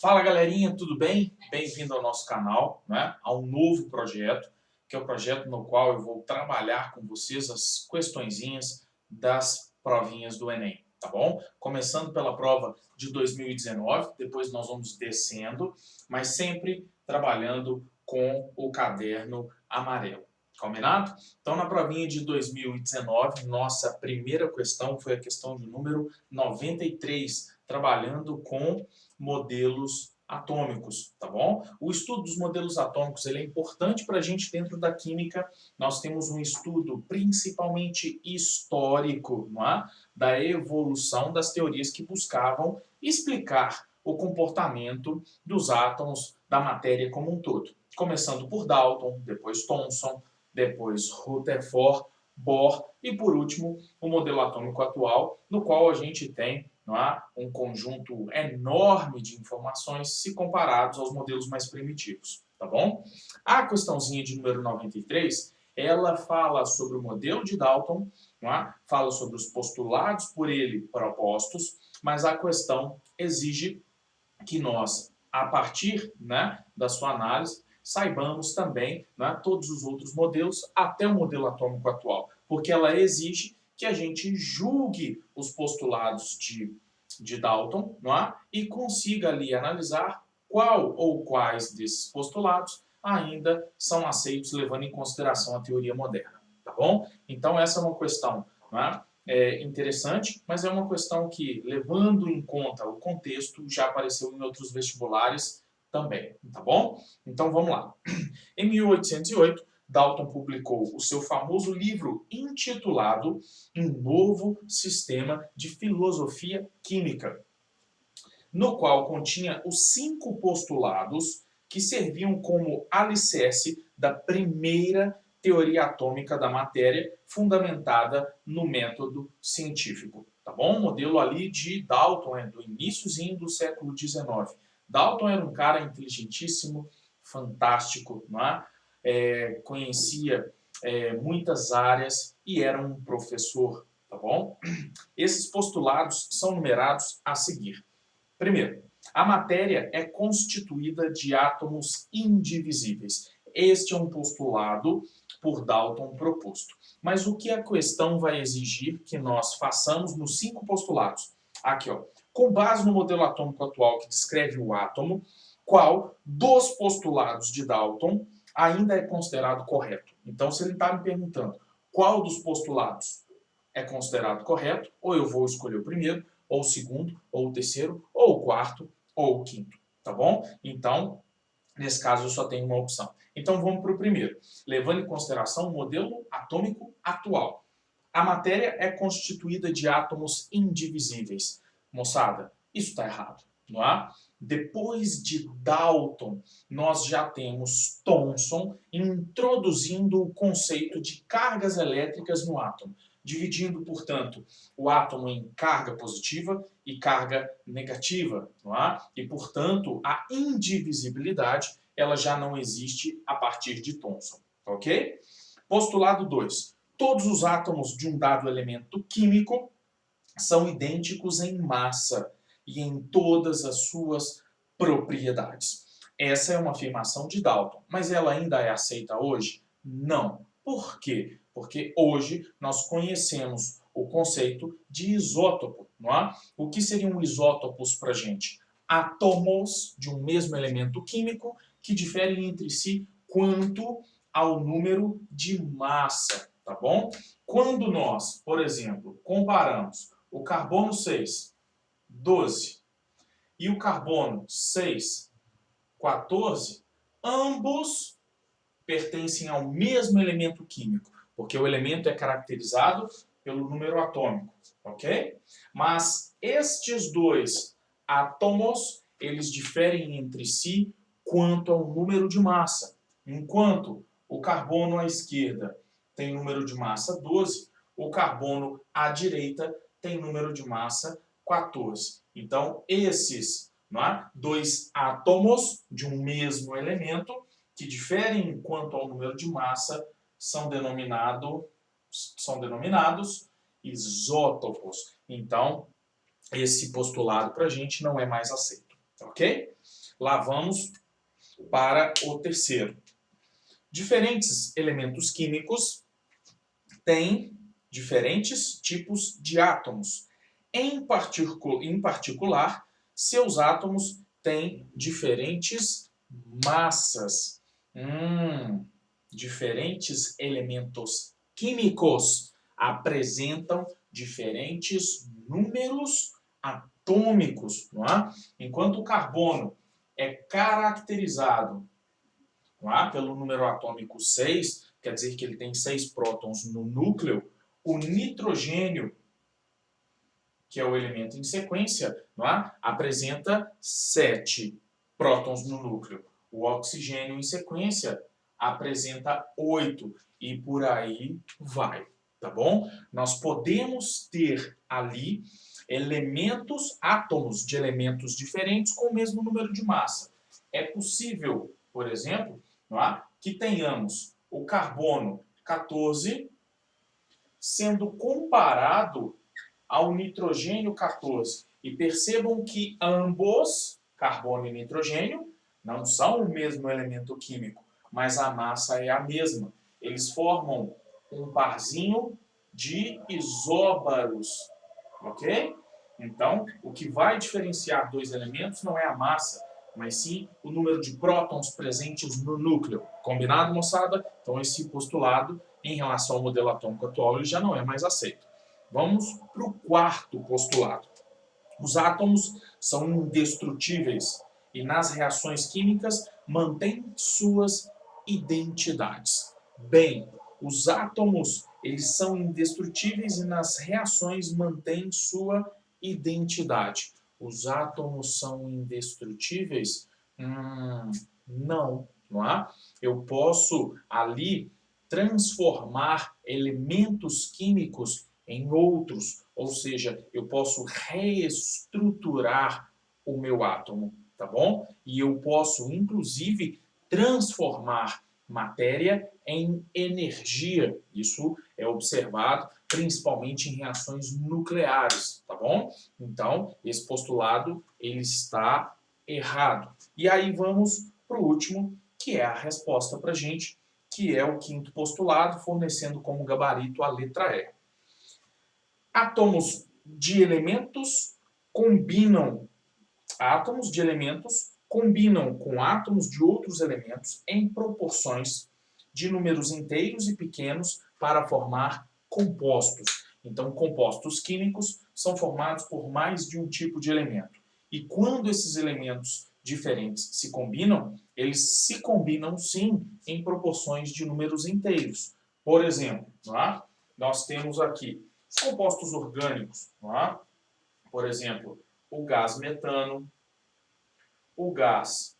Fala galerinha, tudo bem? Bem-vindo ao nosso canal, né? A um novo projeto, que é o projeto no qual eu vou trabalhar com vocês as questõezinhas das provinhas do Enem, tá bom? Começando pela prova de 2019, depois nós vamos descendo, mas sempre trabalhando com o caderno amarelo. Combinado? Então, na provinha de 2019, nossa primeira questão foi a questão de número 93, trabalhando com modelos atômicos, tá bom? O estudo dos modelos atômicos ele é importante para a gente dentro da química. Nós temos um estudo principalmente histórico, não é? Da evolução das teorias que buscavam explicar o comportamento dos átomos da matéria como um todo. Começando por Dalton, depois Thomson, depois Rutherford, Bohr e, por último, o modelo atômico atual, no qual a gente tem, não é, um conjunto enorme de informações se comparados aos modelos mais primitivos, tá bom? A questãozinha de número 93, ela fala sobre o modelo de Dalton, não é? Fala sobre os postulados por ele propostos, mas a questão exige que nós, a partir, né, da sua análise, saibamos também, né, todos os outros modelos, até o modelo atômico atual, porque ela exige que a gente julgue os postulados de Dalton, não é? E consiga ali analisar qual ou quais desses postulados ainda são aceitos levando em consideração a teoria moderna, tá bom? Então essa é uma questão, não é interessante, mas é uma questão que, levando em conta o contexto, já apareceu em outros vestibulares também, tá bom? Então vamos lá. Em 1808, Dalton publicou o seu famoso livro intitulado Um Novo Sistema de Filosofia Química, no qual continha os 5 postulados que serviam como alicerce da primeira teoria atômica da matéria, fundamentada no método científico. Tá bom? Modelo ali de Dalton, do iníciozinho do século XIX. Dalton era um cara inteligentíssimo, fantástico, não é? Conhecia muitas áreas e era um professor, tá bom? Esses postulados são numerados a seguir. Primeiro, a matéria é constituída de átomos indivisíveis. Este é um postulado por Dalton proposto. Mas o que a questão vai exigir que nós façamos nos 5 postulados? Aqui, ó. Com base no modelo atômico atual que descreve o átomo, qual dos postulados de Dalton ainda é considerado correto? Então, se ele está me perguntando qual dos postulados é considerado correto, ou eu vou escolher o primeiro, ou o segundo, ou o terceiro, ou o quarto, ou o quinto, tá bom? Então, nesse caso, eu só tenho uma opção. Então, vamos para o primeiro. Levando em consideração o modelo atômico atual. A matéria é constituída de átomos indivisíveis. Moçada, isso está errado, não é? Depois de Dalton, nós já temos Thomson introduzindo o conceito de cargas elétricas no átomo, dividindo, portanto, o átomo em carga positiva e carga negativa, não é? E, portanto, a indivisibilidade ela já não existe a partir de Thomson, ok? Postulado 2. Todos os átomos de um dado elemento químico são idênticos em massa e em todas as suas propriedades. Essa é uma afirmação de Dalton, mas ela ainda é aceita hoje? Não. Por quê? Porque hoje nós conhecemos o conceito de isótopo, não é? O que seriam isótopos para a gente? Átomos de um mesmo elemento químico que diferem entre si quanto ao número de massa, tá bom? Quando nós, por exemplo, comparamos o carbono 6, 12, e o carbono 6, 14, ambos pertencem ao mesmo elemento químico, porque o elemento é caracterizado pelo número atômico, ok? Mas estes dois átomos, eles diferem entre si quanto ao número de massa. Enquanto o carbono à esquerda tem número de massa 12, o carbono à direita tem número de massa 14. Então, esses, não é, dois átomos de um mesmo elemento, que diferem quanto ao número de massa, são denominados isótopos. Então, esse postulado para a gente não é mais aceito, ok? Lá vamos para o terceiro. Diferentes elementos químicos têm diferentes tipos de átomos. Em particular, seus átomos têm diferentes massas. Diferentes elementos químicos apresentam diferentes números atômicos, não é? Enquanto o carbono é caracterizado, não é, pelo número atômico 6, quer dizer que ele tem 6 prótons no núcleo, o nitrogênio, que é o elemento em sequência, não é, apresenta 7 prótons no núcleo. O oxigênio em sequência apresenta 8 e por aí vai, tá bom? Nós podemos ter ali elementos, átomos de elementos diferentes com o mesmo número de massa. É possível, por exemplo, não é, que tenhamos o carbono 14 sendo comparado ao nitrogênio 14. E percebam que ambos, carbono e nitrogênio, não são o mesmo elemento químico, mas a massa é a mesma. Eles formam um parzinho de isóbaros, ok? Então, o que vai diferenciar dois elementos não é a massa, mas sim o número de prótons presentes no núcleo. Combinado, moçada? Então, esse postulado, em relação ao modelo atômico atual, ele já não é mais aceito. Vamos para o quarto postulado. Os átomos são indestrutíveis e nas reações químicas mantêm suas identidades. Bem, os átomos eles são indestrutíveis e nas reações mantêm sua identidade. Os átomos são indestrutíveis? Não, não é? Eu posso ali transformar elementos químicos em outros, ou seja, eu posso reestruturar o meu átomo, tá bom? E eu posso, inclusive, transformar matéria em energia. Isso é observado principalmente em reações nucleares, tá bom? Então, esse postulado, ele está errado. E aí vamos para o último, que é a resposta para a gente, que é o quinto postulado, fornecendo como gabarito a letra E. Átomos de elementos combinam com átomos de outros elementos em proporções de números inteiros e pequenos para formar compostos. Então, compostos químicos são formados por mais de um tipo de elemento. E quando esses elementos diferentes se combinam, eles se combinam sim em proporções de números inteiros. Por exemplo, não é? Nós temos aqui os compostos orgânicos, não é? Por exemplo, o gás metano, o gás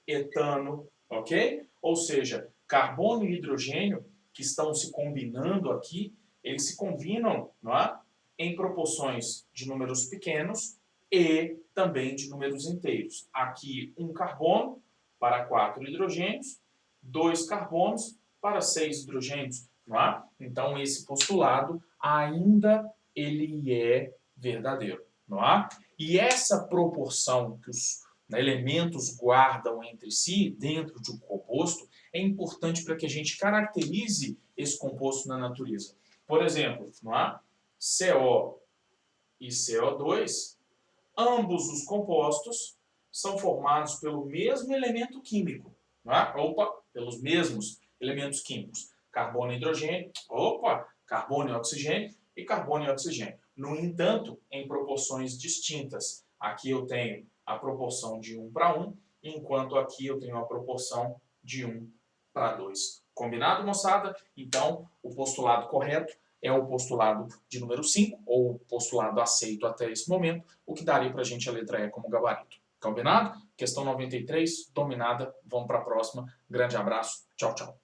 etano, ok? Ou seja, carbono e hidrogênio que estão se combinando aqui, eles se combinam, não é? Em proporções de números pequenos e também de números inteiros. Aqui um carbono para 4 hidrogênios, 2 carbonos para 6 hidrogênios, não é? Então esse postulado ainda ele é verdadeiro, não é? E essa proporção que os elementos guardam entre si, dentro de um composto, é importante para que a gente caracterize esse composto na natureza. Por exemplo, não é? CO e CO2, ambos os compostos são formados pelo mesmo elemento químico. Não é? Pelos mesmos elementos químicos. Carbono e hidrogênio, carbono e oxigênio e carbono e oxigênio. No entanto, em proporções distintas. Aqui eu tenho a proporção de 1 para 1, enquanto aqui eu tenho a proporção de 1 para 2. Combinado, moçada? Então, o postulado correto é o postulado de número 5, ou o postulado aceito até esse momento, o que daria para a gente a letra E como gabarito. Combinado? Questão 93, dominada. Vamos para a próxima. Grande abraço. Tchau, tchau.